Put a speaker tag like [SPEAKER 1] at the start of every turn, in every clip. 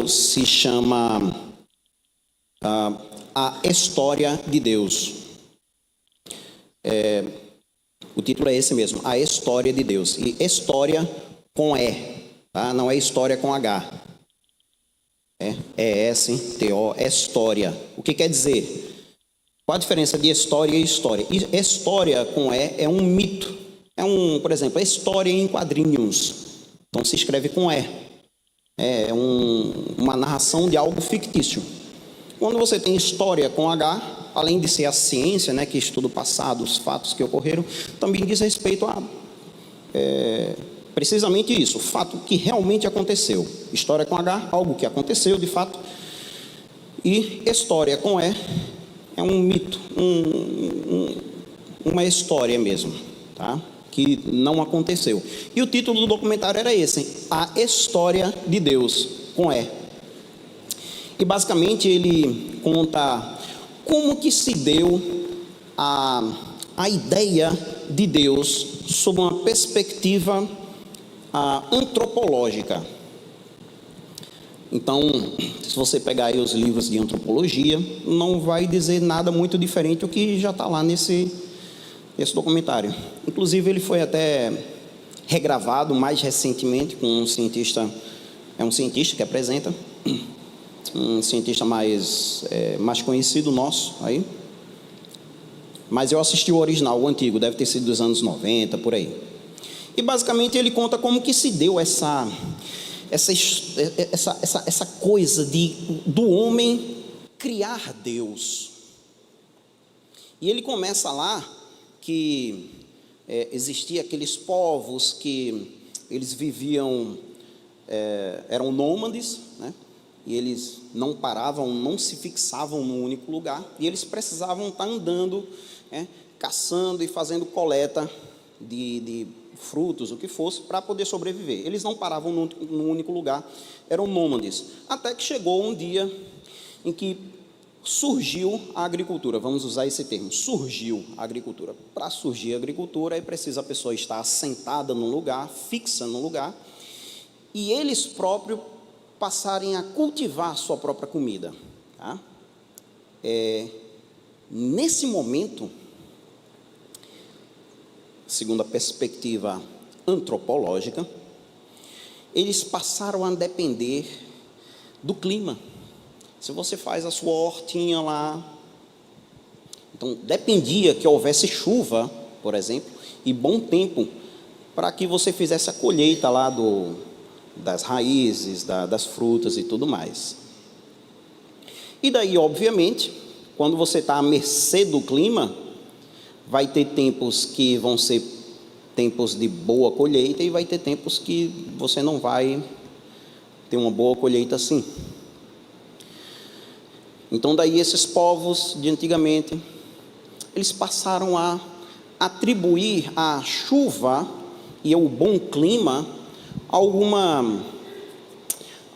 [SPEAKER 1] se chama A História de Deus. O título é esse mesmo, A História de Deus. E história com E, tá? Não é história com H. E-S-T-O, história. O que quer dizer? Qual a diferença de história e história? História com E é um mito. Por exemplo, história em quadrinhos. Então se escreve com E. Uma narração de algo fictício. Quando você tem história com H, além de ser a ciência, né, que estuda o passado, os fatos que ocorreram, também diz respeito a precisamente isso, o fato que realmente aconteceu. História com H, algo que aconteceu de fato. E história com E é um mito, uma história mesmo, tá? Que não aconteceu. E o título do documentário era esse, A História de Deus, com E. E basicamente ele conta como que se deu a ideia de Deus sob uma perspectiva antropológica. Então, se você pegar aí os livros de antropologia, não vai dizer nada muito diferente do que já está lá nesse documentário. Inclusive, ele foi até regravado mais recentemente com um cientista que apresenta, um cientista mais conhecido nosso aí. Mas eu assisti o original, o antigo, deve ter sido dos anos 90, por aí. E basicamente ele conta como que se deu essa coisa do homem criar Deus. E ele começa lá que existia aqueles povos que eles viviam, eram nômades, né? E eles não paravam, não se fixavam num único lugar, e eles precisavam estar andando, caçando e fazendo coleta de frutos, o que fosse, para poder sobreviver. Eles não paravam num único lugar, eram nômades. Até que chegou um dia em que surgiu a agricultura, vamos usar esse termo, surgiu a agricultura. Para surgir a agricultura, é preciso a pessoa estar assentada num lugar, fixa num lugar, e eles próprios passarem a cultivar a sua própria comida, tá? Nesse momento, segundo a perspectiva antropológica, eles passaram a depender do clima. Se você faz a sua hortinha lá, então dependia que houvesse chuva, por exemplo, e bom tempo para que você fizesse a colheita lá das raízes, das frutas e tudo mais. E daí, obviamente, quando você está à mercê do clima, vai ter tempos que vão ser tempos de boa colheita e vai ter tempos que você não vai ter uma boa colheita assim. Então daí esses povos de antigamente, eles passaram a atribuir a chuva e ao bom clima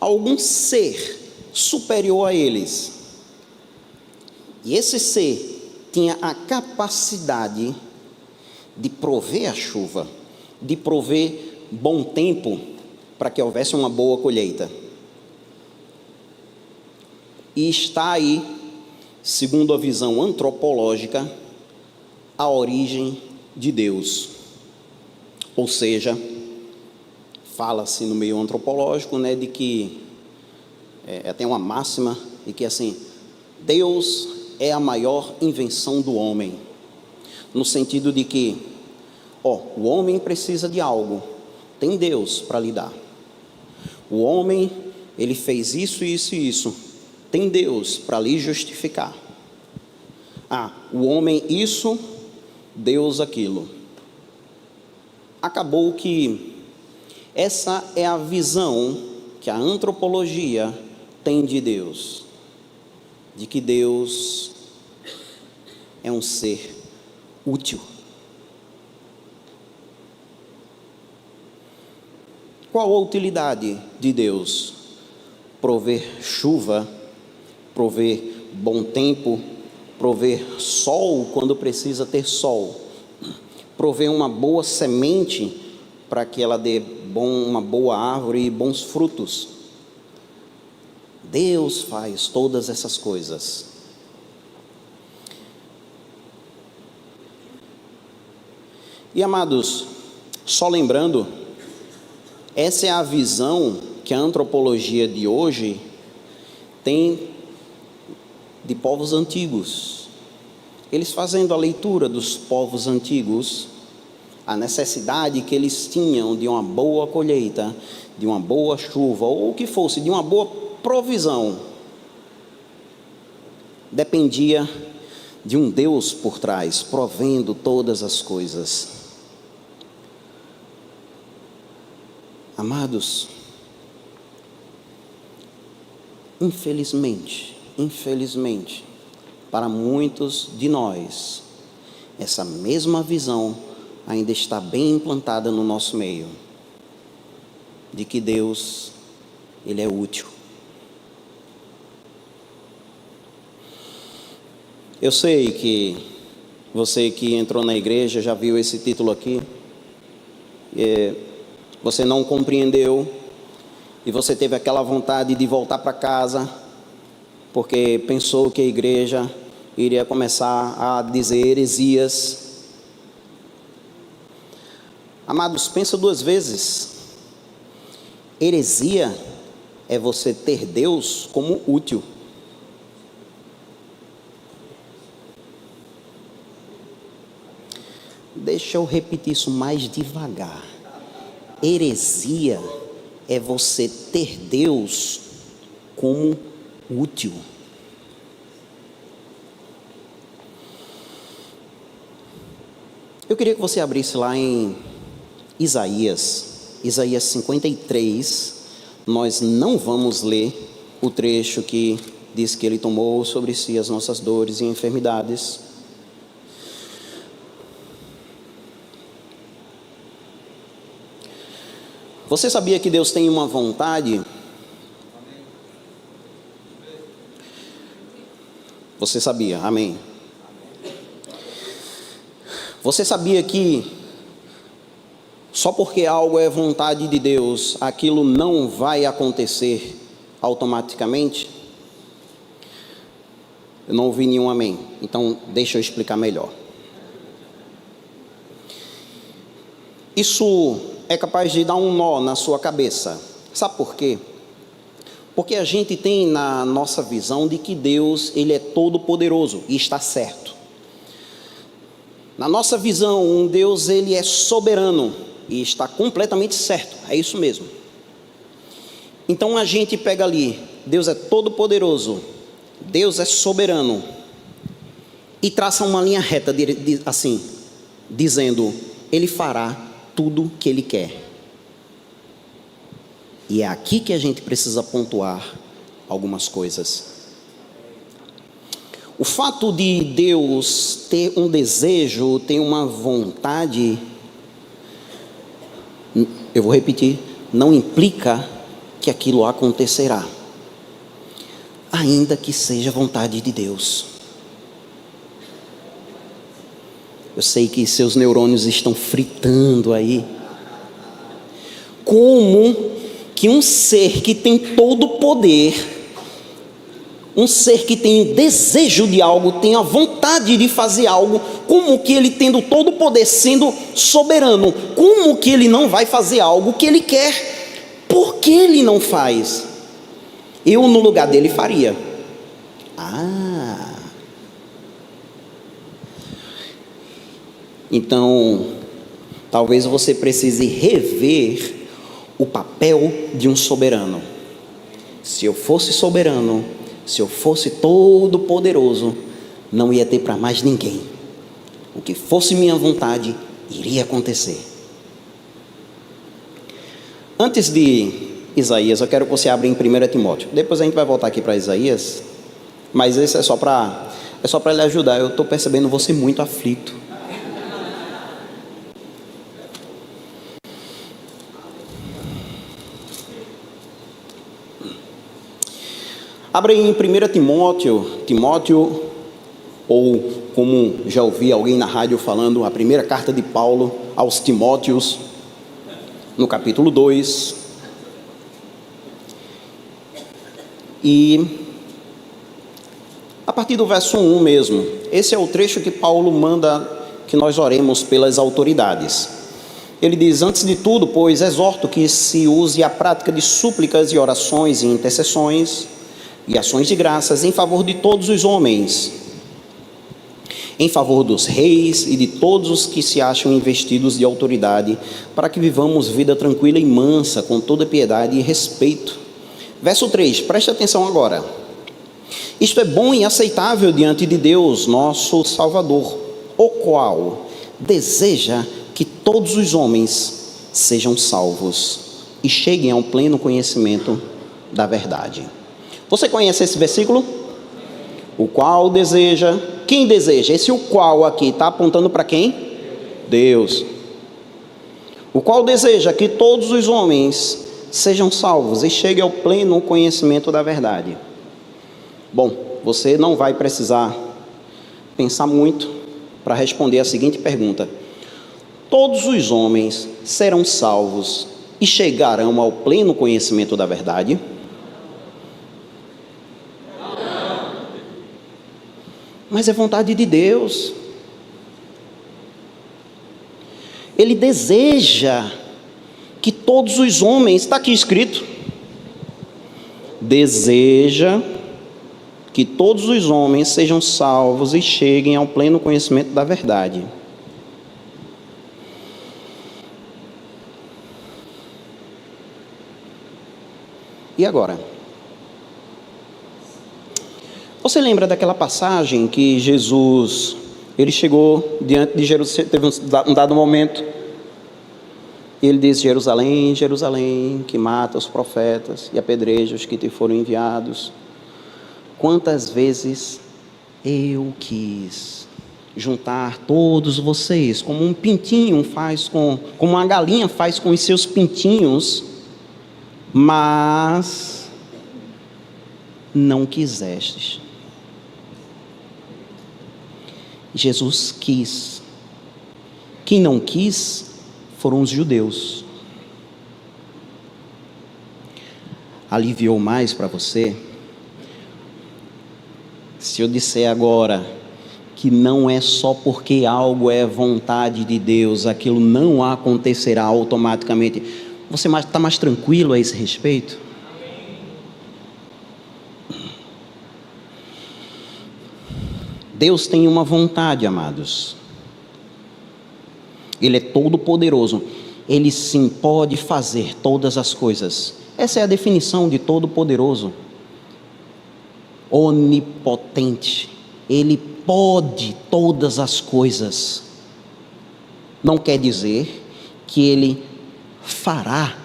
[SPEAKER 1] algum ser superior a eles. E esse ser tinha a capacidade de prover a chuva, de prover bom tempo para que houvesse uma boa colheita. E está aí, segundo a visão antropológica, a origem de Deus. Ou seja, fala-se no meio antropológico, né, de que tem uma máxima de que assim, Deus é a maior invenção do homem, no sentido de que o homem precisa de algo, tem Deus para lhe dar. O homem, ele fez isso, isso e isso, tem Deus para lhe justificar. O homem isso, Deus aquilo. Acabou que essa é a visão que a antropologia tem de Deus, de que Deus é um ser útil. Qual a utilidade de Deus? Prover chuva, prover bom tempo, prover sol quando precisa ter sol, prover uma boa semente para que ela dê uma boa árvore e bons frutos. Deus faz todas essas coisas. E amados, só lembrando, essa é a visão que a antropologia de hoje tem de povos antigos. Eles fazendo a leitura dos povos antigos, a necessidade que eles tinham de uma boa colheita, de uma boa chuva, ou o que fosse, de uma boa provisão, dependia de um Deus por trás, provendo todas as coisas. Amados, infelizmente, para muitos de nós, essa mesma visão ainda está bem implantada no nosso meio, de que Deus, Ele é útil. Eu sei que você que entrou na igreja já viu esse título aqui, você não compreendeu, e você teve aquela vontade de voltar para casa, porque pensou que a igreja iria começar a dizer heresias. Amados, pensa duas vezes. Heresia é você ter Deus como útil. Deixa eu repetir isso mais devagar. Heresia é você ter Deus como útil. Eu queria que você abrisse lá em Isaías 53. Nós não vamos ler o trecho que diz que Ele tomou sobre si as nossas dores e enfermidades. Você sabia que Deus tem uma vontade? Você sabia, amém. Você sabia que só porque algo é vontade de Deus, aquilo não vai acontecer automaticamente? Eu não ouvi nenhum amém, então deixa eu explicar melhor. Isso é capaz de dar um nó na sua cabeça. Sabe por quê? Porque a gente tem na nossa visão de que Deus, Ele é todo poderoso, e está certo. Na nossa visão, Deus, Ele é soberano, e está completamente certo, é isso mesmo. Então a gente pega ali, Deus é todo poderoso, Deus é soberano, e traça uma linha reta, assim, dizendo, Ele fará tudo que Ele quer. E é aqui que a gente precisa pontuar algumas coisas. O fato de Deus ter um desejo, ter uma vontade, eu vou repetir, não implica que aquilo acontecerá, ainda que seja vontade de Deus. Eu sei que seus neurônios estão fritando aí. Como que um ser que tem todo o poder, um ser que tem desejo de algo, tem a vontade de fazer algo, como que ele tendo todo o poder, sendo soberano, como que ele não vai fazer algo que ele quer? Por que ele não faz? Eu no lugar dele faria. Então, talvez você precise rever o papel de um soberano. Se eu fosse soberano, se eu fosse todo poderoso, não ia ter para mais ninguém. O que fosse minha vontade, iria acontecer. Antes de Isaías, eu quero que você abra em 1 Timóteo. Depois a gente vai voltar aqui para Isaías, mas esse é só para lhe ajudar. Eu estou percebendo você muito aflito. Abra em 1 Timóteo, ou como já ouvi alguém na rádio falando, a primeira carta de Paulo aos Timóteos, no capítulo 2. E a partir do verso 1 mesmo, esse é o trecho que Paulo manda que nós oremos pelas autoridades. Ele diz: antes de tudo, pois, exorto que se use a prática de súplicas e orações e intercessões e ações de graças em favor de todos os homens, em favor dos reis e de todos os que se acham investidos de autoridade, para que vivamos vida tranquila e mansa, com toda piedade e respeito. Verso 3, preste atenção agora. Isto é bom e aceitável diante de Deus, nosso Salvador, o qual deseja que todos os homens sejam salvos e cheguem ao pleno conhecimento da verdade. Você conhece esse versículo? O qual deseja. Quem deseja? Esse o qual aqui está apontando para quem? Deus. O qual deseja que todos os homens sejam salvos e cheguem ao pleno conhecimento da verdade. Bom, você não vai precisar pensar muito para responder a seguinte pergunta: todos os homens serão salvos e chegarão ao pleno conhecimento da verdade? Mas é vontade de Deus. Ele deseja que todos os homens, está aqui escrito, deseja que todos os homens sejam salvos e cheguem ao pleno conhecimento da verdade. E agora? Você lembra daquela passagem que Jesus, ele chegou diante de Jerusalém, teve um dado momento, ele diz: Jerusalém, Jerusalém, que mata os profetas e apedreja os que te foram enviados. Quantas vezes eu quis juntar todos vocês, como um pintinho faz como uma galinha faz com os seus pintinhos, mas não quisestes. Jesus quis. Quem não quis foram os judeus. Aliviou mais para você se eu disser agora que não é só porque algo é vontade de Deus, aquilo não acontecerá automaticamente? Você está mais tranquilo a esse respeito? Deus tem uma vontade, amados. Ele é todo poderoso. Ele sim pode fazer todas as coisas. Essa é a definição de todo poderoso. Onipotente. Ele pode todas as coisas. Não quer dizer que ele fará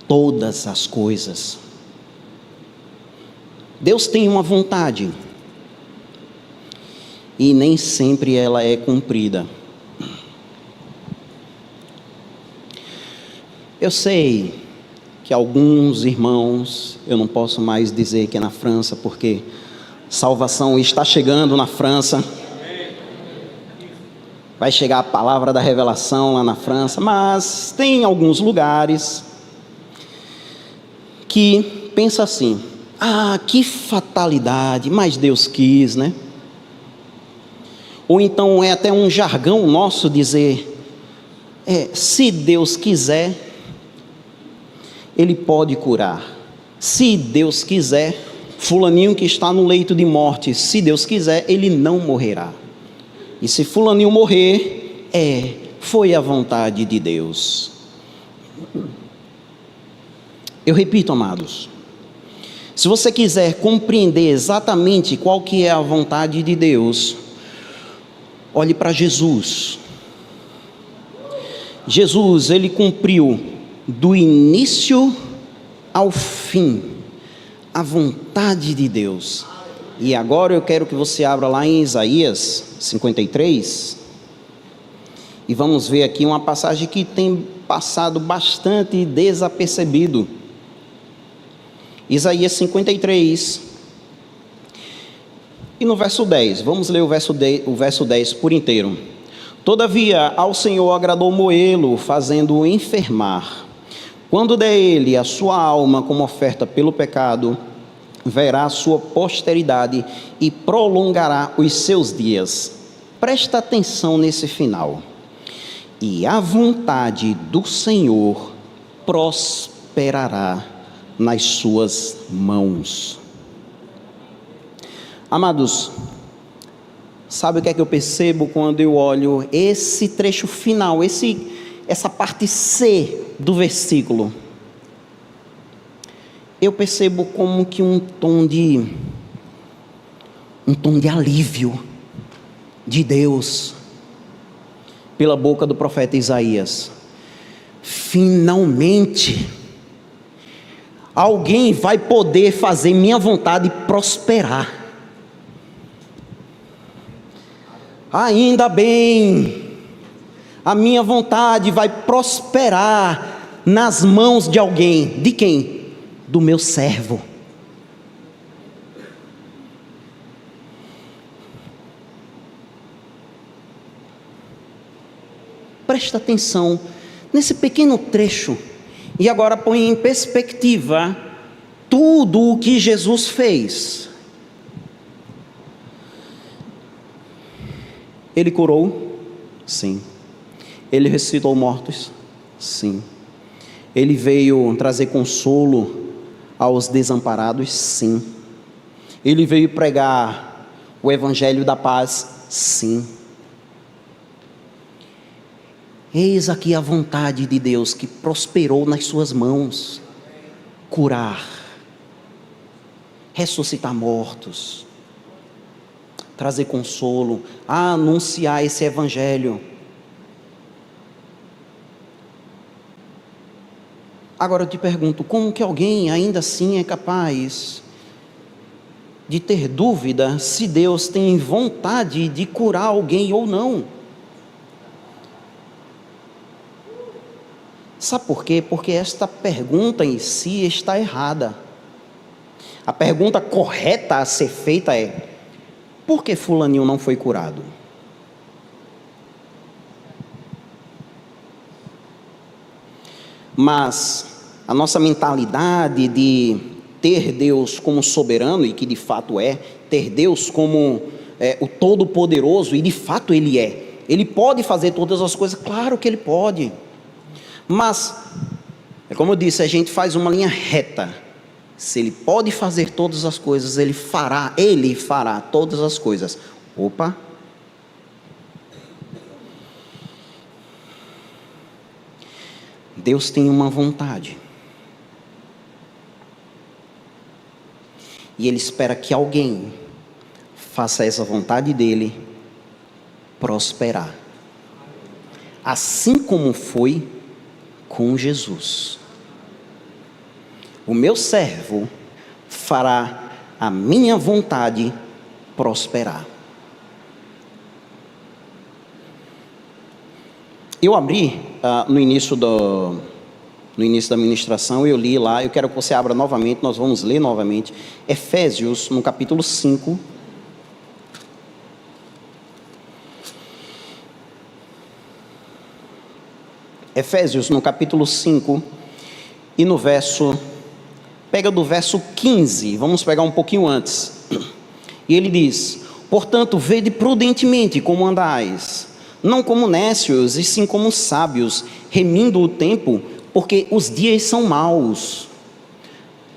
[SPEAKER 1] todas as coisas. Deus tem uma vontade e nem sempre ela é cumprida. Eu sei que alguns irmãos, eu não posso mais dizer que é na França, porque salvação está chegando na França. Vai chegar a palavra da revelação lá na França, mas tem alguns lugares que pensa assim: ah, que fatalidade, mas Deus quis, né? Ou então é até um jargão nosso dizer, se Deus quiser, Ele pode curar. Se Deus quiser, fulaninho que está no leito de morte, se Deus quiser, ele não morrerá. E se fulaninho morrer, foi a vontade de Deus. Eu repito, amados, se você quiser compreender exatamente qual que é a vontade de Deus, olhe para Jesus. Jesus, ele cumpriu do início ao fim a vontade de Deus. E agora eu quero que você abra lá em Isaías 53 e vamos ver aqui uma passagem que tem passado bastante desapercebido. Isaías 53 e no verso 10, vamos ler o verso 10 por inteiro. Todavia ao Senhor agradou moê-lo, fazendo-o enfermar. Quando der ele a sua alma como oferta pelo pecado, verá a sua posteridade e prolongará os seus dias. Presta atenção nesse final. E a vontade do Senhor prosperará nas suas mãos. Amados, sabe o que é que eu percebo quando eu olho esse trecho final, essa parte C do versículo? Eu percebo como que um tom de alívio de Deus pela boca do profeta Isaías. Finalmente alguém vai poder fazer minha vontade prosperar. Ainda bem, a minha vontade vai prosperar nas mãos de alguém. De quem? Do meu servo. Presta atenção nesse pequeno trecho e agora põe em perspectiva tudo o que Jesus fez. Ele curou? Sim. Ele ressuscitou mortos? Sim. Ele veio trazer consolo aos desamparados? Sim. Ele veio pregar o evangelho da paz? Sim. Eis aqui a vontade de Deus que prosperou nas suas mãos: curar, ressuscitar mortos, trazer consolo, anunciar esse evangelho. Agora eu te pergunto, como que alguém ainda assim é capaz de ter dúvida se Deus tem vontade de curar alguém ou não? Sabe por quê? Porque esta pergunta em si está errada. A pergunta correta a ser feita é: por que fulaninho não foi curado? Mas a nossa mentalidade de ter Deus como soberano, e que de fato é, ter Deus como o Todo-Poderoso, e de fato Ele é. Ele pode fazer todas as coisas, claro que Ele pode. Mas, é como eu disse, a gente faz uma linha reta. Se Ele pode fazer todas as coisas, Ele fará todas as coisas. Opa! Deus tem uma vontade. E Ele espera que alguém faça essa vontade dEle prosperar. Assim como foi com Jesus. O meu servo fará a minha vontade prosperar. Eu abri no início da ministração, eu li lá, eu quero que você abra novamente, nós vamos ler novamente, Efésios, no capítulo 5. Efésios, no capítulo 5, e no verso, pega do verso 15, vamos pegar um pouquinho antes, e ele diz: portanto, vede prudentemente como andais, não como nécios, e sim como sábios, remindo o tempo, porque os dias são maus.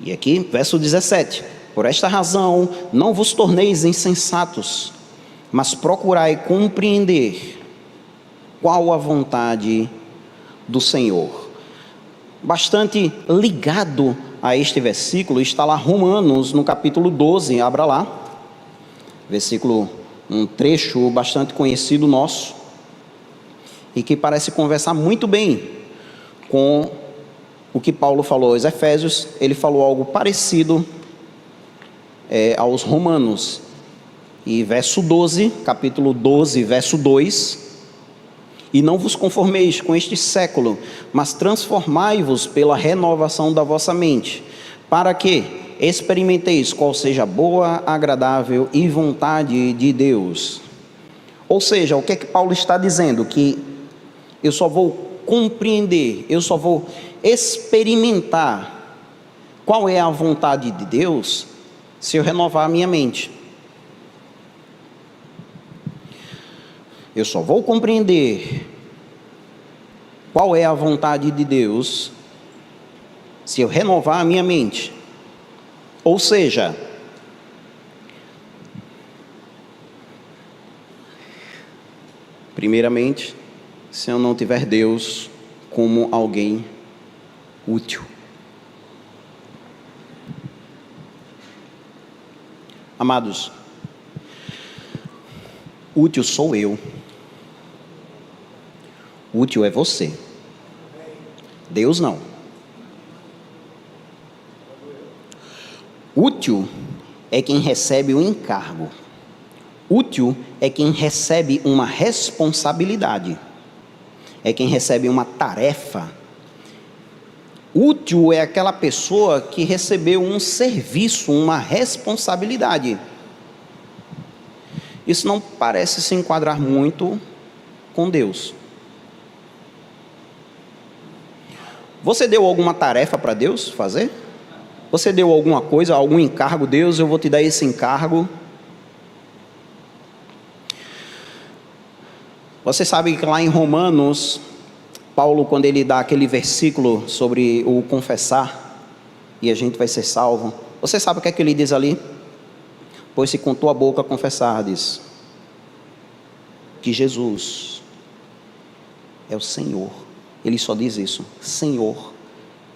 [SPEAKER 1] E aqui, verso 17, por esta razão, não vos torneis insensatos, mas procurai compreender qual a vontade do Senhor. Bastante ligado a este versículo está lá Romanos, no capítulo 12, abra lá, versículo, um trecho bastante conhecido nosso, e que parece conversar muito bem com o que Paulo falou aos Efésios. Ele falou algo parecido aos Romanos, e verso 12, capítulo 12, verso 2, e não vos conformeis com este século, mas transformai-vos pela renovação da vossa mente, para que experimenteis qual seja a boa, agradável e vontade de Deus. Ou seja, o que é que Paulo está dizendo? Que eu só vou compreender, eu só vou experimentar qual é a vontade de Deus se eu renovar a minha mente. Eu só vou compreender qual é a vontade de Deus se eu renovar a minha mente. Ou seja, primeiramente, se eu não tiver Deus como alguém útil. Amados, útil sou eu. Útil é você. Deus não. Útil é quem recebe o encargo. Útil é quem recebe uma responsabilidade. É quem recebe uma tarefa. Útil é aquela pessoa que recebeu um serviço, uma responsabilidade. Isso não parece se enquadrar muito com Deus. Você deu alguma tarefa para Deus fazer? Você deu alguma coisa, algum encargo? Deus, eu vou te dar esse encargo. Você sabe que lá em Romanos, Paulo, quando ele dá aquele versículo sobre o confessar, e a gente vai ser salvo, você sabe o que é que ele diz ali? Pois se com tua boca confessares que Jesus é o Senhor, ele só diz isso, Senhor,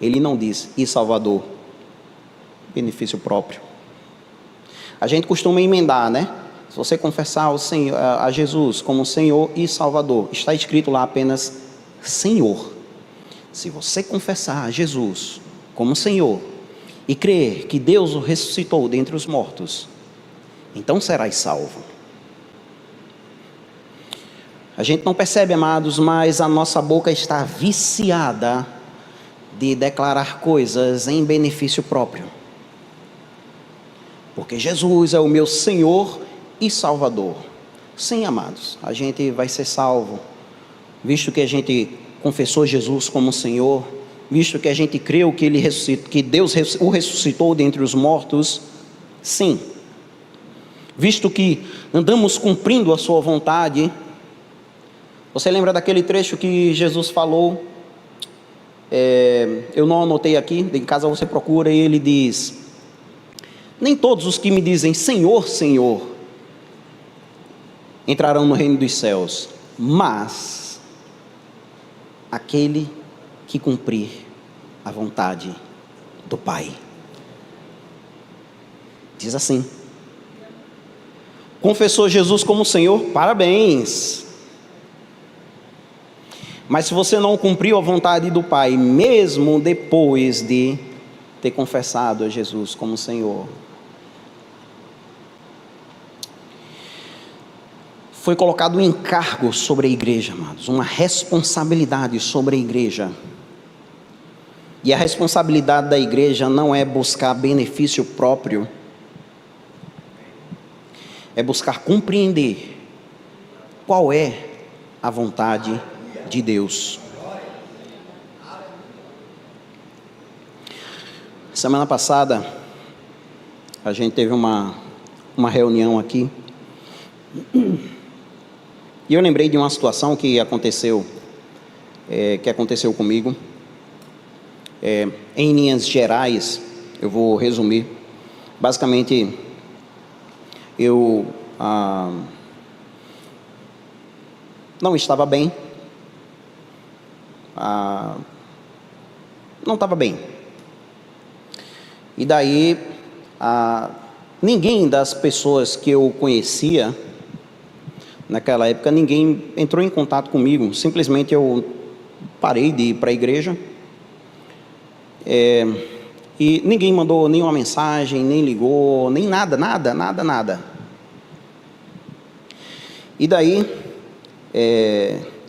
[SPEAKER 1] ele não diz, e Salvador, benefício próprio. A gente costuma emendar, né? Se você confessar ao Senhor, a Jesus como Senhor e Salvador, está escrito lá apenas Senhor. Se você confessar a Jesus como Senhor e crer que Deus o ressuscitou dentre os mortos, então serás salvo. A gente não percebe, amados, mas a nossa boca está viciada de declarar coisas em benefício próprio. Porque Jesus é o meu Senhor e Salvador. Sim, amados, a gente vai ser salvo, visto que a gente confessou Jesus como Senhor, visto que a gente creu que Ele ressuscitou, que Deus o ressuscitou dentre os mortos. Sim, visto que andamos cumprindo a sua vontade. Você lembra daquele trecho que Jesus falou? Eu não anotei aqui, em casa você procura, e ele diz: nem todos os que me dizem Senhor, Senhor entrarão no reino dos céus, mas aquele que cumprir a vontade do Pai. Diz assim: confessou Jesus como Senhor? Parabéns. Mas se você não cumpriu a vontade do Pai, mesmo depois de ter confessado a Jesus como Senhor, foi colocado um encargo sobre a igreja, amados, uma responsabilidade sobre a igreja. E a responsabilidade da igreja não é buscar benefício próprio, é buscar compreender qual é a vontade de Deus. Semana passada, a gente teve uma reunião aqui, e eu lembrei de uma situação que aconteceu comigo. Em linhas gerais, eu vou resumir. Basicamente, eu não estava bem. Não estava bem. E daí, ninguém das pessoas que eu conhecia naquela época, ninguém entrou em contato comigo. Simplesmente eu parei de ir para a igreja. E ninguém mandou nenhuma mensagem, nem ligou, nem nada. E daí,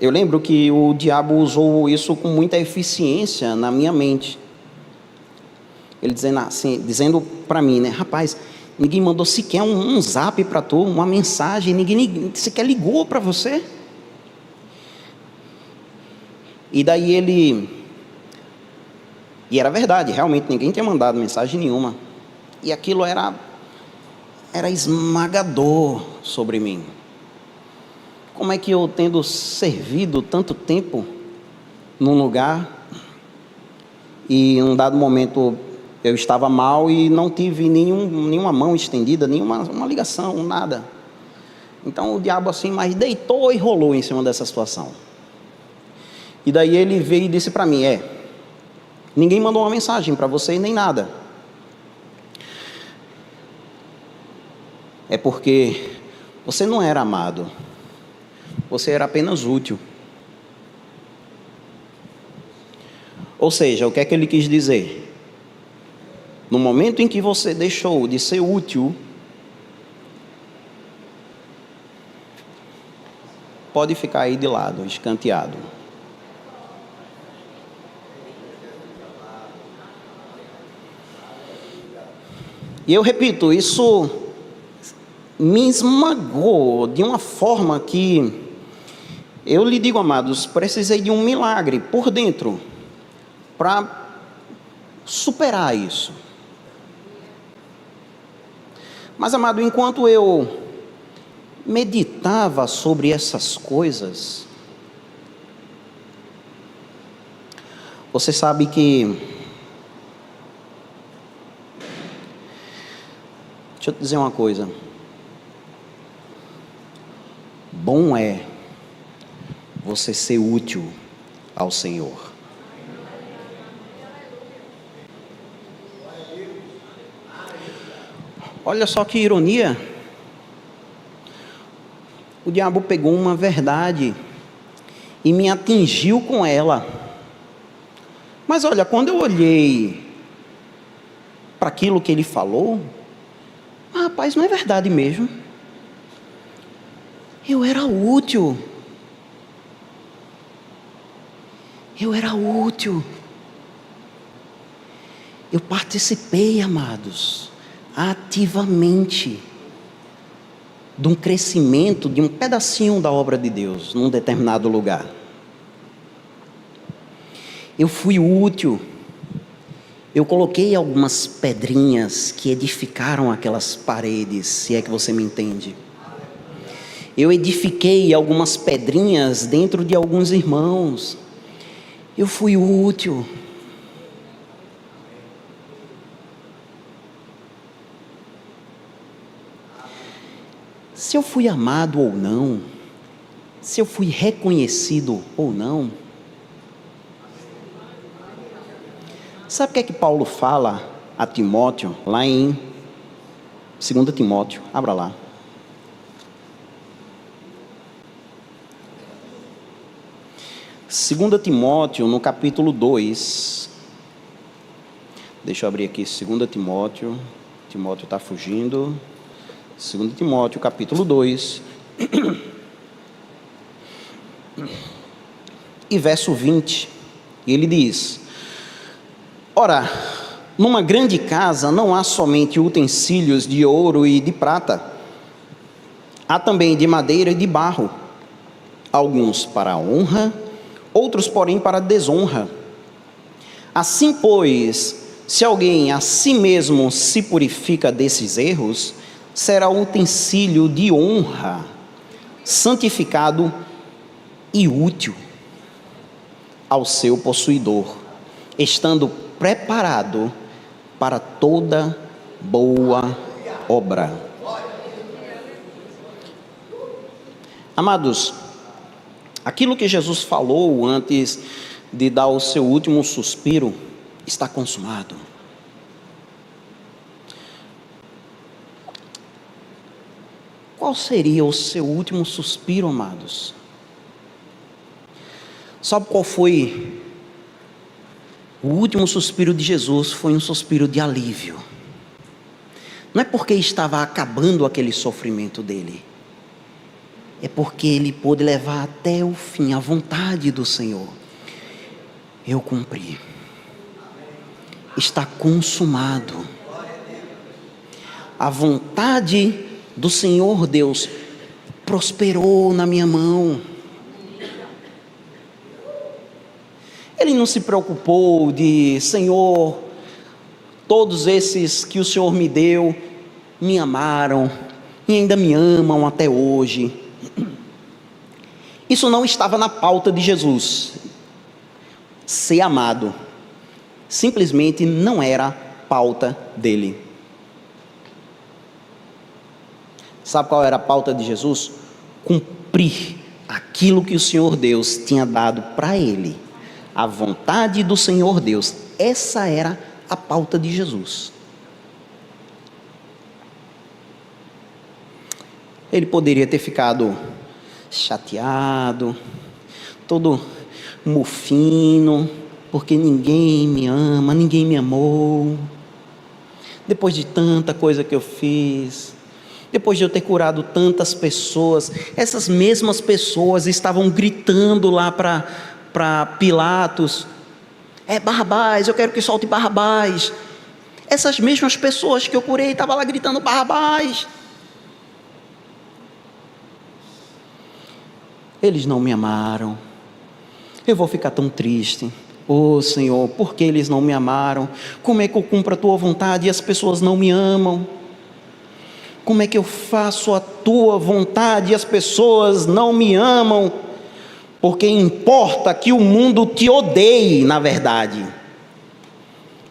[SPEAKER 1] eu lembro que o diabo usou isso com muita eficiência na minha mente. Ele dizendo para mim, né, rapaz, ninguém mandou sequer um zap para tu, uma mensagem, ninguém sequer ligou para você. E daí e era verdade, realmente ninguém tinha mandado mensagem nenhuma. E aquilo era era esmagador sobre mim. Como é que eu, tendo servido tanto tempo num lugar, e em um dado momento eu estava mal e não tive nenhuma mão estendida, uma ligação, nada. Então o diabo assim, mas deitou e rolou em cima dessa situação. E daí ele veio e disse para mim, ninguém mandou uma mensagem para você nem nada. É porque você não era amado, você era apenas útil. Ou seja, o que é que ele quis dizer? No momento em que você deixou de ser útil, pode ficar aí de lado, escanteado. E eu repito, isso me esmagou de uma forma que, eu lhe digo, amados, precisei de um milagre por dentro para superar isso. Mas, amado, enquanto eu meditava sobre essas coisas, você sabe que, deixa eu te dizer uma coisa, bom é você ser útil ao Senhor. Olha só que ironia. O diabo pegou uma verdade e me atingiu com ela. Mas olha, quando eu olhei para aquilo que ele falou, rapaz, não é verdade mesmo. Eu era útil. Eu participei, amados, ativamente de um crescimento, de um pedacinho da obra de Deus, num determinado lugar. Eu fui útil. Eu coloquei algumas pedrinhas que edificaram aquelas paredes, se é que você me entende. Eu edifiquei algumas pedrinhas dentro de alguns irmãos. Eu fui útil. Se eu fui amado ou não, se eu fui reconhecido ou não, sabe o que é que Paulo fala a Timóteo, lá em 2 Timóteo, abra lá. Segunda Timóteo, no capítulo 2, deixa eu abrir aqui, 2 Timóteo, Timóteo está fugindo, 2 Timóteo, capítulo 2, e verso 20, ele diz: ora, numa grande casa não há somente utensílios de ouro e de prata, há também de madeira e de barro, alguns para a honra, outros, porém, para a desonra. Assim, pois, se alguém a si mesmo se purifica desses erros, será utensílio de honra, santificado e útil ao seu possuidor, estando preparado para toda boa obra. Amados, aquilo que Jesus falou antes de dar o seu último suspiro está consumado. Qual seria o seu último suspiro, amados? Sabe qual foi? O último suspiro de Jesus foi um suspiro de alívio. Não é porque estava acabando aquele sofrimento dele, é porque ele pôde levar até o fim a vontade do Senhor. Eu cumpri. Está consumado. A vontade do Senhor Deus prosperou na minha mão. Ele não se preocupou de, Senhor, todos esses que o Senhor me deu, me amaram e ainda me amam até hoje. Isso não estava na pauta de Jesus. Ser amado simplesmente não era pauta dele. Sabe qual era a pauta de Jesus? Cumprir aquilo que o Senhor Deus tinha dado para ele. A vontade do Senhor Deus. Essa era a pauta de Jesus. Ele poderia ter ficado chateado, todo mufino, porque ninguém me ama, ninguém me amou. Depois de tanta coisa que eu fiz, depois de eu ter curado tantas pessoas, essas mesmas pessoas estavam gritando lá para Pilatos: é Barrabás, eu quero que solte Barrabás. Essas mesmas pessoas que eu curei estavam lá gritando Barrabás. Eles não me amaram. Eu vou ficar tão triste. Oh Senhor, por que eles não me amaram? Como é que eu cumpro a tua vontade e as pessoas não me amam? Como é que eu faço a tua vontade e as pessoas não me amam? Porque importa que o mundo te odeie, na verdade.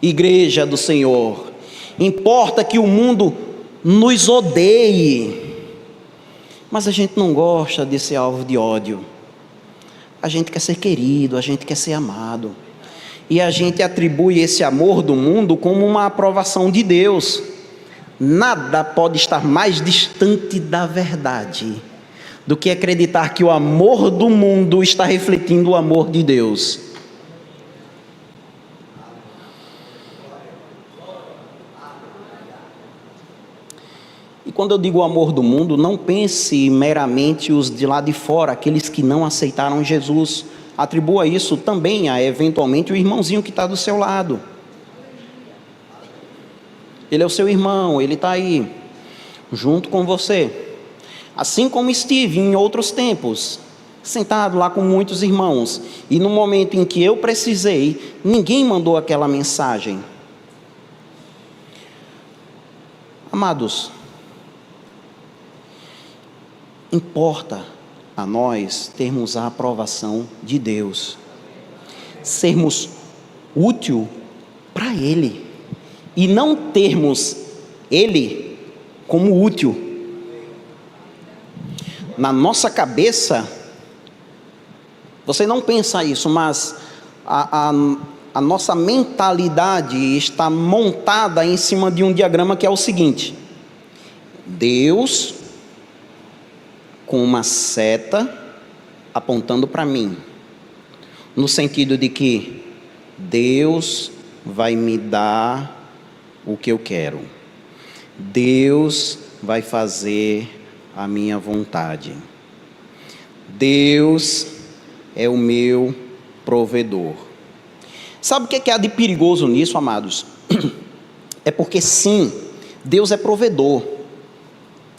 [SPEAKER 1] Igreja do Senhor, importa que o mundo nos odeie. Mas a gente não gosta de ser alvo de ódio. A gente quer ser querido, a gente quer ser amado. E a gente atribui esse amor do mundo como uma aprovação de Deus. Nada pode estar mais distante da verdade do que acreditar que o amor do mundo está refletindo o amor de Deus. E quando eu digo o amor do mundo, não pense meramente os de lá de fora, aqueles que não aceitaram Jesus. Atribua isso também a, eventualmente, o irmãozinho que está do seu lado. Ele é o seu irmão, ele está aí, junto com você. Assim como estive em outros tempos, sentado lá com muitos irmãos, e no momento em que eu precisei, ninguém mandou aquela mensagem. Amados, importa a nós termos a aprovação de Deus, sermos útil para Ele, e não termos Ele como útil. Na nossa cabeça, você não pensa isso, mas a nossa mentalidade está montada em cima de um diagrama que é o seguinte: Deus com uma seta apontando para mim, no sentido de que Deus vai me dar o que eu quero, Deus vai fazer a minha vontade, Deus é o meu provedor. Sabe o que há de perigoso nisso, amados? É porque sim, Deus é provedor,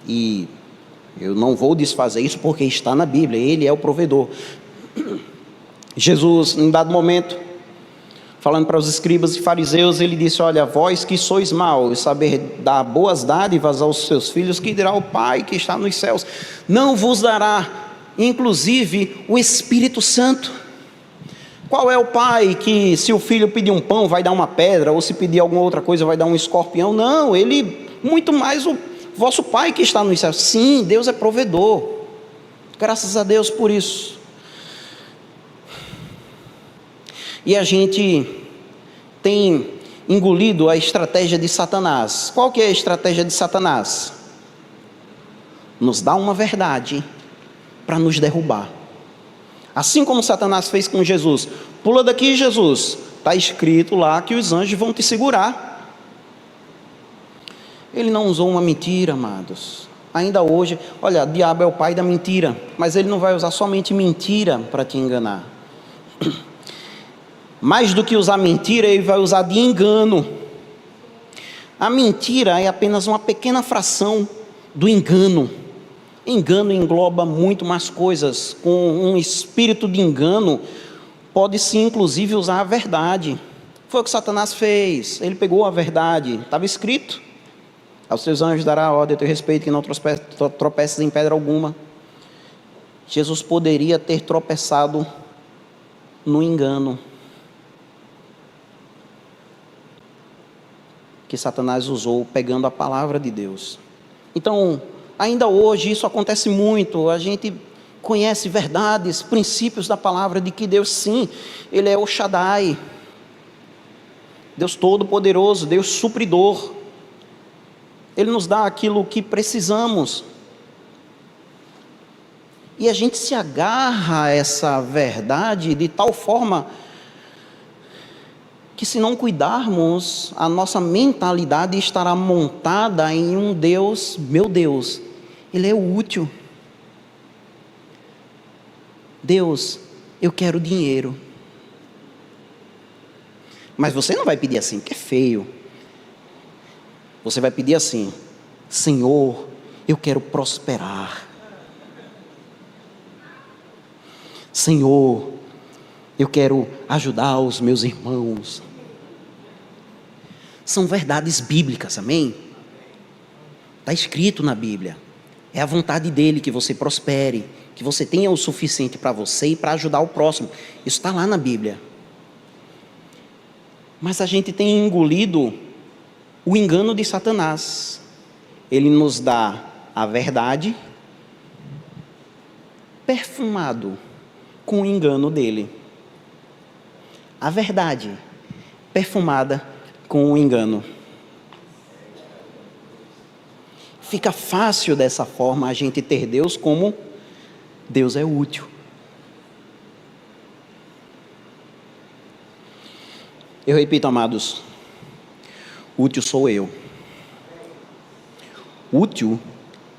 [SPEAKER 1] e eu não vou desfazer isso porque está na Bíblia, Ele é o provedor. Jesus, em dado momento, falando para os escribas e fariseus, Ele disse: olha, vós que sois maus, saber dar boas dádivas aos seus filhos, que dirá o Pai que está nos céus? Não vos dará, inclusive, o Espírito Santo? Qual é o pai que, se o filho pedir um pão, vai dar uma pedra, ou se pedir alguma outra coisa, vai dar um escorpião? Não, Ele, muito mais o vosso Pai que está nos céus. Sim, Deus é provedor, graças a Deus por isso. E a gente tem engolido a estratégia de Satanás. Qual que é a estratégia de Satanás? Nos dá uma verdade para nos derrubar. Assim como Satanás fez com Jesus: pula daqui, Jesus, está escrito lá que os anjos vão te segurar. Ele não usou uma mentira, amados. Ainda hoje, olha, o diabo é o pai da mentira, mas ele não vai usar somente mentira para te enganar. Mais do que usar mentira, ele vai usar de engano. A mentira é apenas uma pequena fração do engano. Engano engloba muito mais coisas. Com um espírito de engano, pode-se inclusive usar a verdade. Foi o que Satanás fez. Ele pegou a verdade, estava escrito. Aos teus anjos dará ordem a teu respeito, que não tropeces em pedra alguma. Jesus poderia ter tropeçado no engano que Satanás usou, pegando a palavra de Deus. Então, ainda hoje isso acontece muito. A gente conhece verdades, princípios da palavra de que Deus, sim, Ele é o Shaddai, Deus Todo-Poderoso, Deus supridor. Ele nos dá aquilo que precisamos. E a gente se agarra a essa verdade de tal forma que, se não cuidarmos, a nossa mentalidade estará montada em um Deus, meu Deus, Ele é útil. Deus, eu quero dinheiro. Mas você não vai pedir assim, porque é feio. Você vai pedir assim: Senhor, eu quero prosperar. Senhor, eu quero ajudar os meus irmãos. São verdades bíblicas, amém? Está escrito na Bíblia. É a vontade dele que você prospere, que você tenha o suficiente para você e para ajudar o próximo. Isso está lá na Bíblia. Mas a gente tem engolido o engano de Satanás. Ele nos dá a verdade perfumado com o engano dele. A verdade perfumada com o engano. Fica fácil dessa forma a gente ter Deus como Deus é útil. Eu repito, amados, útil sou eu. Útil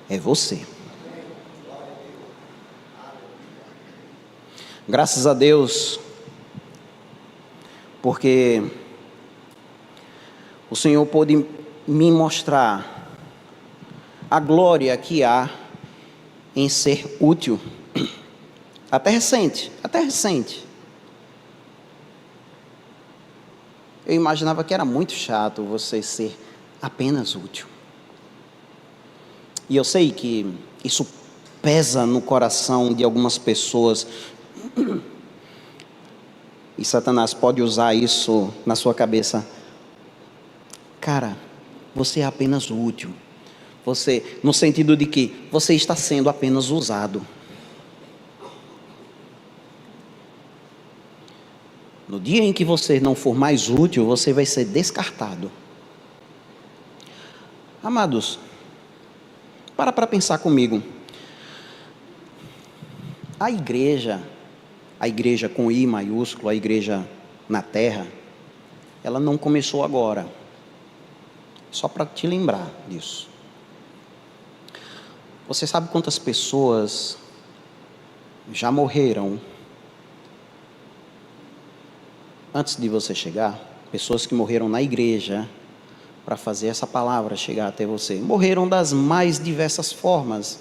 [SPEAKER 1] é você. Graças a Deus, porque o Senhor pôde me mostrar a glória que há em ser útil. Até recente. Eu imaginava que era muito chato você ser apenas útil. E eu sei que isso pesa no coração de algumas pessoas. E Satanás pode usar isso na sua cabeça. Cara, você é apenas útil. Você, no sentido de que você está sendo apenas usado. No dia em que você não for mais útil, você vai ser descartado. Amados, para pensar comigo. A igreja com I maiúsculo, a igreja na terra, ela não começou agora. Só para te lembrar disso. Você sabe quantas pessoas já morreram antes de você chegar? Pessoas que morreram na igreja para fazer essa palavra chegar até você. Morreram das mais diversas formas.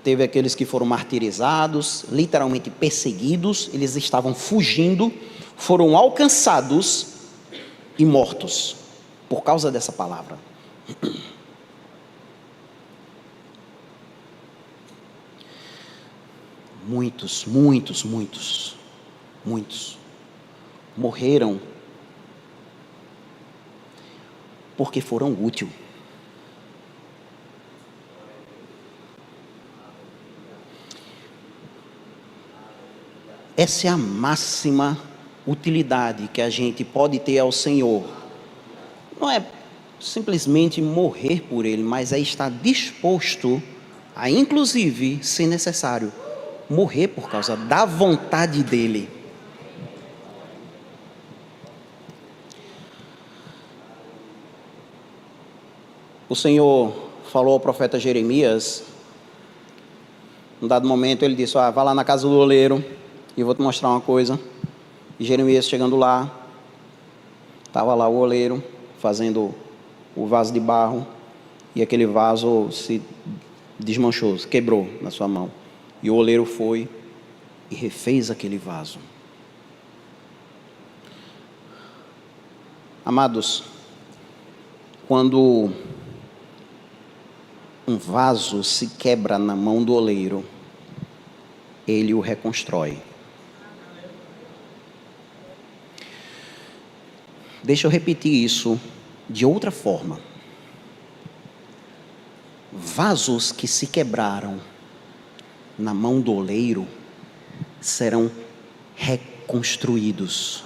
[SPEAKER 1] Teve aqueles que foram martirizados, literalmente perseguidos, eles estavam fugindo, foram alcançados e mortos por causa dessa palavra. Muitos morreram porque foram úteis. Essa é a máxima utilidade que a gente pode ter ao Senhor. Não é simplesmente morrer por Ele, mas é estar disposto a, inclusive, se necessário, morrer por causa da vontade dEle. O Senhor falou ao profeta Jeremias, num dado momento ele disse: vá lá na casa do oleiro e eu vou te mostrar uma coisa. E Jeremias chegando lá, estava lá o oleiro fazendo o vaso de barro, e aquele vaso se desmanchou, se quebrou na sua mão. E o oleiro foi e refez aquele vaso. Amados, quando um vaso se quebra na mão do oleiro, ele o reconstrói. Deixa eu repetir isso de outra forma. Vasos que se quebraram na mão do oleiro serão reconstruídos.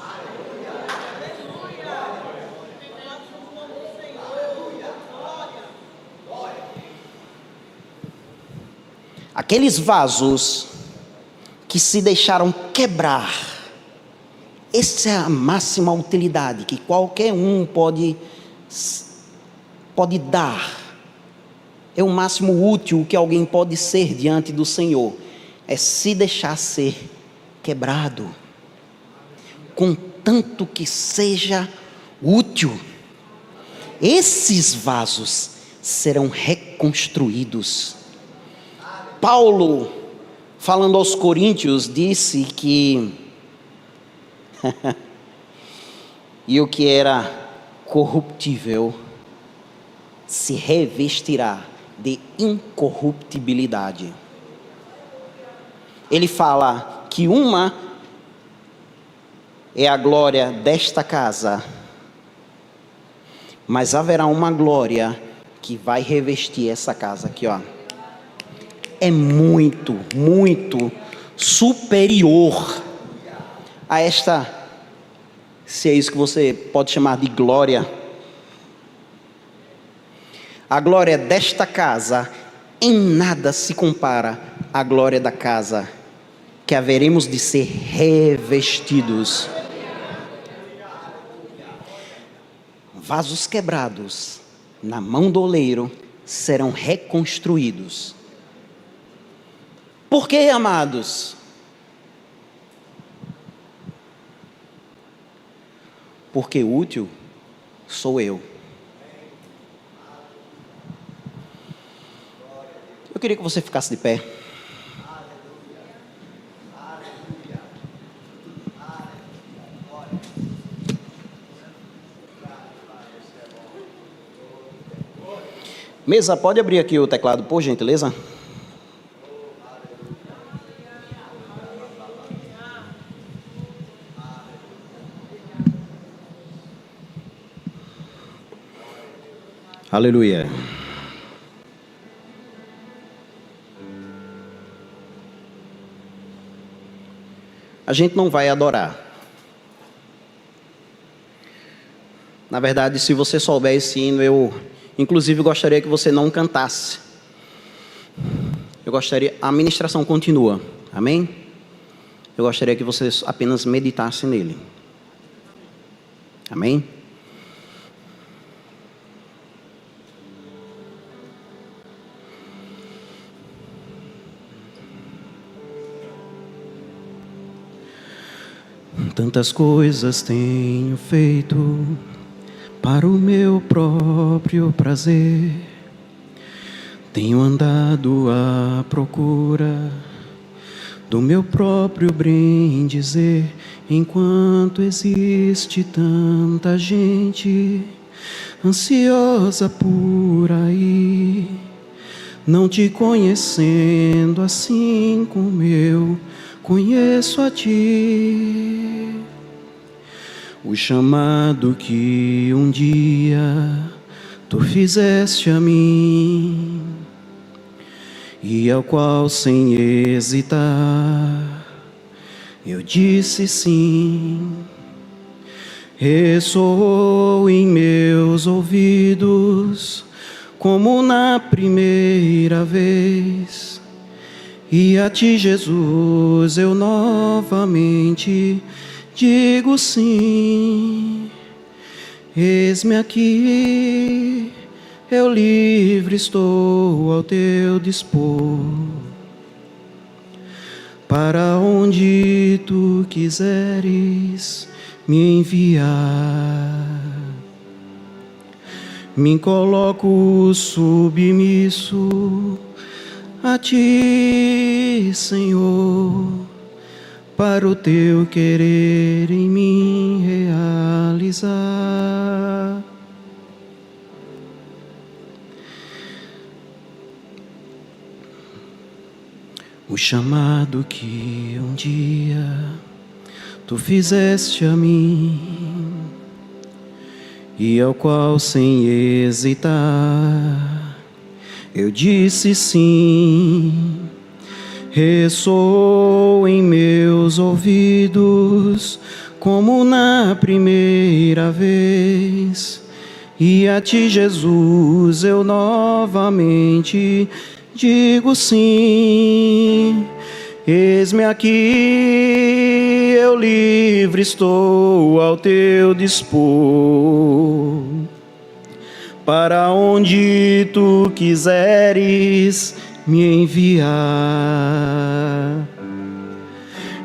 [SPEAKER 1] Aqueles vasos que se deixaram quebrar, essa é a máxima utilidade que qualquer um pode dar. É o máximo útil que alguém pode ser diante do Senhor. É se deixar ser quebrado, contanto que seja útil. Esses vasos serão reconstruídos. Paulo, falando aos Coríntios, disse que e o que era corruptível se revestirá de incorruptibilidade. Ele fala que uma é a glória desta casa, mas haverá uma glória que vai revestir essa casa aqui, ó. É muito, muito superior a esta, se é isso que você pode chamar de glória. A glória desta casa em nada se compara à glória da casa que haveremos de ser revestidos. Vasos quebrados na mão do oleiro serão reconstruídos. Por quê, amados? Porque útil sou eu. Eu queria que você ficasse de pé. Mesa, pode abrir aqui o teclado, por gentileza? Aleluia. A gente não vai adorar. Na verdade, se você souber esse hino, eu inclusive gostaria que você não cantasse. A ministração continua, amém? Eu gostaria que você apenas meditasse nele. Amém? Tantas coisas tenho feito para o meu próprio prazer. Tenho andado à procura do meu próprio bem dizer, enquanto existe tanta gente ansiosa por aí, não te conhecendo assim como eu conheço a ti. O chamado que um dia tu fizeste a mim, e ao qual sem hesitar eu disse sim, ressoou em meus ouvidos como na primeira vez, e a ti, Jesus, eu novamente digo sim. Eis-me aqui, eu livre estou ao teu dispor, para onde tu quiseres me enviar. Me coloco submisso a ti, Senhor, para o teu querer em mim realizar. O chamado que um dia tu fizeste a mim, e ao qual sem hesitar eu disse sim, ressoou em meus ouvidos como na primeira vez, e a ti, Jesus, eu novamente digo sim. Eis-me aqui, eu livre estou ao teu dispor. Para onde tu quiseres me enviar,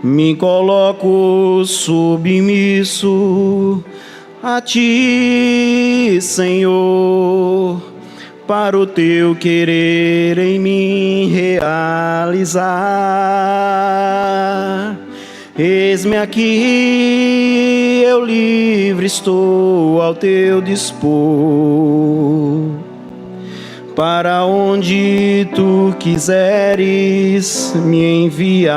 [SPEAKER 1] me coloco submisso a ti, Senhor, para o teu querer em mim realizar. Eis-me aqui, eu livre estou ao teu dispor. Para onde tu quiseres me enviar,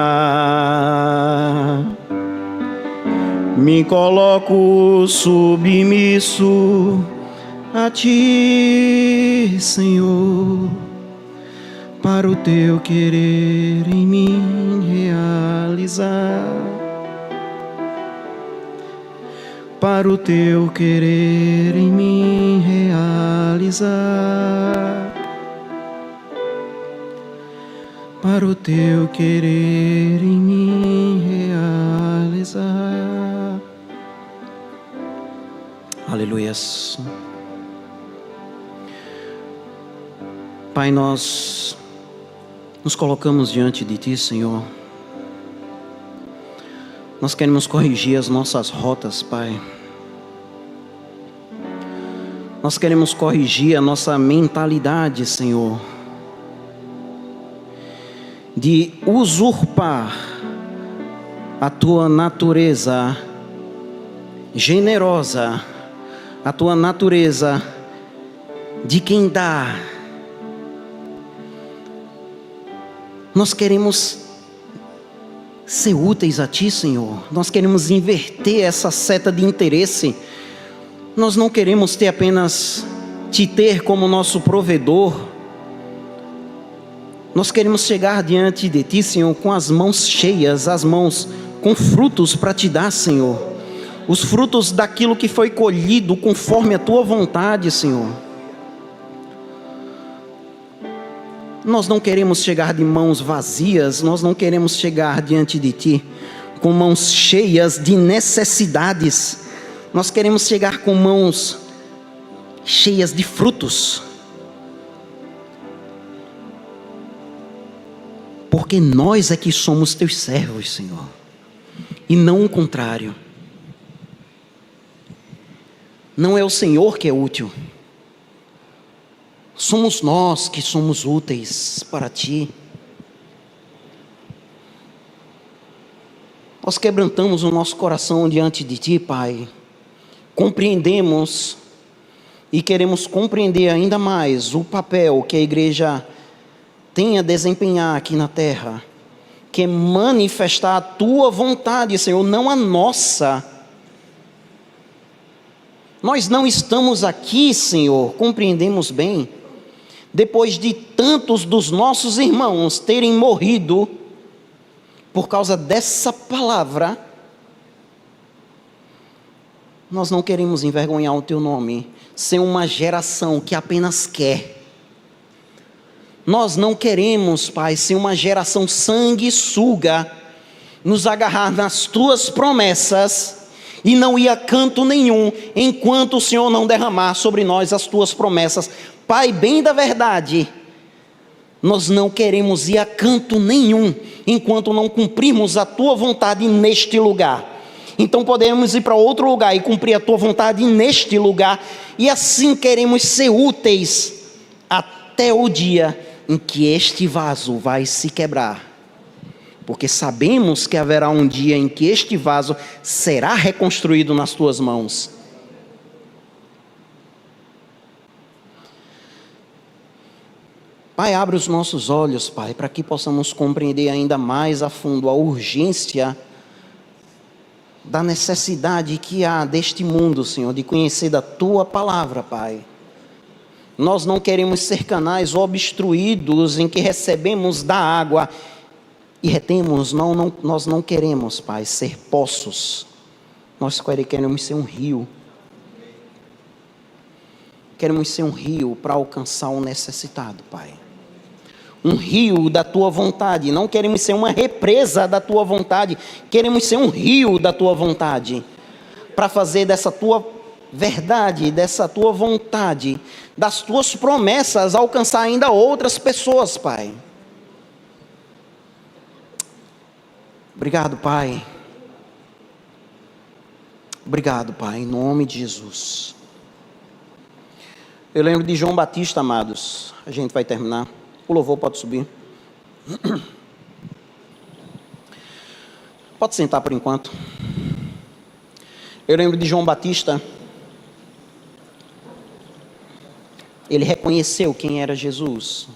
[SPEAKER 1] me coloco submisso a ti, Senhor, para o teu querer em mim realizar. Para o teu querer em mim realizar. Para o teu querer em mim realizar. Aleluias. Pai, nós nos colocamos diante de Ti, Senhor. Nós queremos corrigir as nossas rotas, Pai. Nós queremos corrigir a nossa mentalidade, Senhor, de usurpar a Tua natureza generosa, a Tua natureza de quem dá. Nós queremos ser úteis a Ti, Senhor. Nós queremos inverter essa seta de interesse. Nós não queremos ter apenas Te ter como nosso provedor. Nós queremos chegar diante de Ti, Senhor, com as mãos cheias, as mãos com frutos para Te dar, Senhor. Os frutos daquilo que foi colhido conforme a Tua vontade, Senhor. Nós não queremos chegar de mãos vazias, nós não queremos chegar diante de Ti com mãos cheias de necessidades. Nós queremos chegar com mãos cheias de frutos. Porque nós é que somos Teus servos, Senhor, e não o contrário. Não é o Senhor que é útil. Somos nós que somos úteis para Ti. Nós quebrantamos o nosso coração diante de Ti, Pai. Compreendemos e queremos compreender ainda mais o papel que a igreja tem a desempenhar aqui na terra, que é manifestar a Tua vontade, Senhor, não a nossa. Nós não estamos aqui, Senhor, compreendemos bem, depois de tantos dos nossos irmãos terem morrido por causa dessa palavra. Nós não queremos envergonhar o Teu nome, ser uma geração que apenas quer. Nós não queremos, Pai, ser uma geração sanguessuga, nos agarrar nas Tuas promessas e não ir a canto nenhum, enquanto o Senhor não derramar sobre nós as Tuas promessas. Pai, bem da verdade, nós não queremos ir a canto nenhum, enquanto não cumprirmos a Tua vontade neste lugar. Então podemos ir para outro lugar e cumprir a Tua vontade neste lugar, e assim queremos ser úteis até o dia em que este vaso vai se quebrar, porque sabemos que haverá um dia em que este vaso será reconstruído nas Tuas mãos. Pai, abre os nossos olhos, Pai, para que possamos compreender ainda mais a fundo a urgência da necessidade que há deste mundo, Senhor, de conhecer da Tua palavra, Pai. Nós não queremos ser canais obstruídos em que recebemos da água e retemos. Nós não queremos, Pai, ser poços. Nós queremos ser um rio. Queremos ser um rio para alcançar o necessitado, Pai. Um rio da Tua vontade. Não queremos ser uma represa da Tua vontade. Queremos ser um rio da Tua vontade. Para fazer dessa Tua verdade, dessa Tua vontade, das Tuas promessas, alcançar ainda outras pessoas, Pai. Obrigado, Pai. Obrigado, Pai, em nome de Jesus. Eu lembro de João Batista, amados. A gente vai terminar. O louvor pode subir. Pode sentar por enquanto. Eu lembro de João Batista. Ele reconheceu quem era Jesus.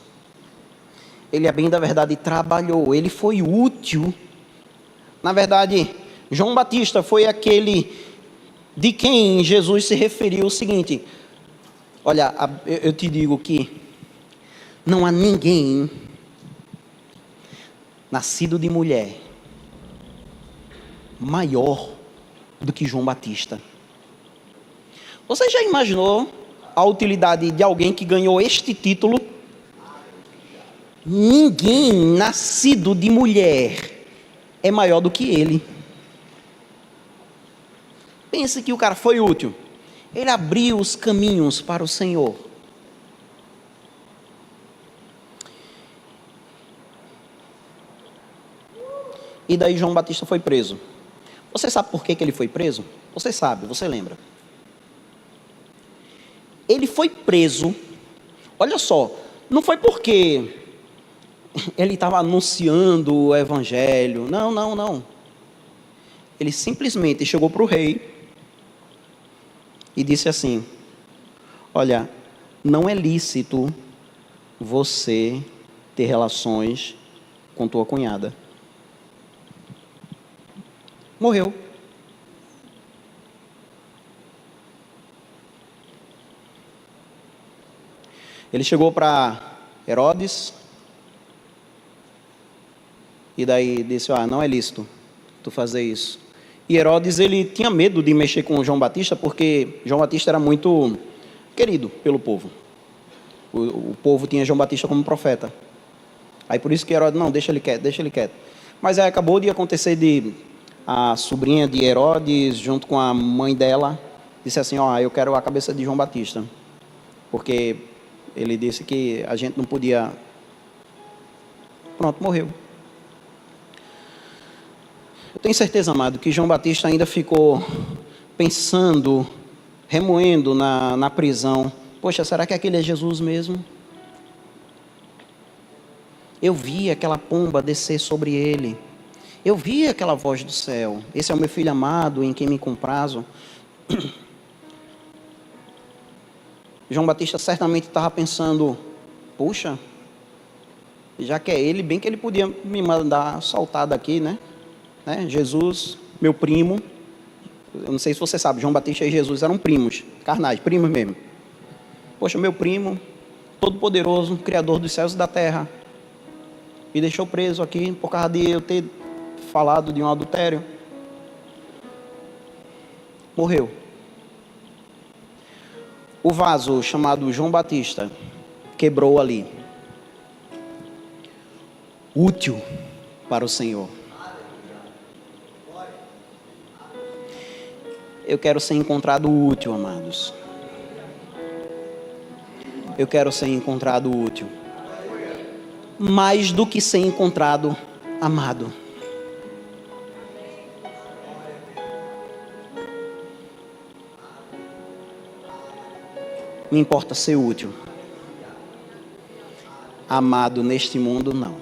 [SPEAKER 1] Ele, a bem da verdade, trabalhou. Ele foi útil. Na verdade, João Batista foi aquele de quem Jesus se referiu o seguinte: olha, eu te digo que não há ninguém nascido de mulher maior do que João Batista. Você já imaginou a utilidade de alguém que ganhou este título? Ninguém nascido de mulher é maior do que ele. Pense que o cara foi útil. Ele abriu os caminhos para o Senhor. E daí João Batista foi preso. Você sabe por que ele foi preso? Você sabe, você lembra. Ele foi preso, olha só, não foi porque ele estava anunciando o evangelho. Não. Ele simplesmente chegou para o rei e disse assim: olha, não é lícito você ter relações com tua cunhada. Morreu. Ele chegou para Herodes e daí disse: não é lícito tu fazer isso. E Herodes, ele tinha medo de mexer com João Batista, porque João Batista era muito querido pelo povo. O povo tinha João Batista como profeta. Aí por isso que Herodes: não, deixa ele quieto. Mas aí acabou de acontecer de a sobrinha de Herodes, junto com a mãe dela, disse assim: eu quero a cabeça de João Batista, porque ele disse que a gente não podia. Pronto, morreu. Eu tenho certeza, amado, que João Batista ainda ficou pensando, remoendo na prisão: poxa, será que aquele é Jesus mesmo? Eu vi aquela pomba descer sobre ele. Eu vi aquela voz do céu: esse é o meu filho amado, em quem me comprazo. João Batista certamente estava pensando: puxa, já que é ele, bem que ele podia me mandar soltar daqui, né? Jesus, meu primo. Eu não sei se você sabe, João Batista e Jesus eram primos, carnais, primos mesmo. Poxa, meu primo, todo poderoso, criador dos céus e da terra, me deixou preso aqui por causa de eu ter falado de um adultério. Morreu. O vaso chamado João Batista quebrou ali. Útil para o Senhor. Eu quero ser encontrado útil, amados. Eu quero ser encontrado útil. Mais do que ser encontrado amado. Me importa ser útil. Amado neste mundo, não.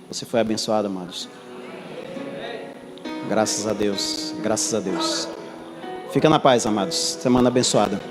[SPEAKER 1] Você foi abençoado, amados. Graças a Deus. Graças a Deus. Fica na paz, amados. Semana abençoada.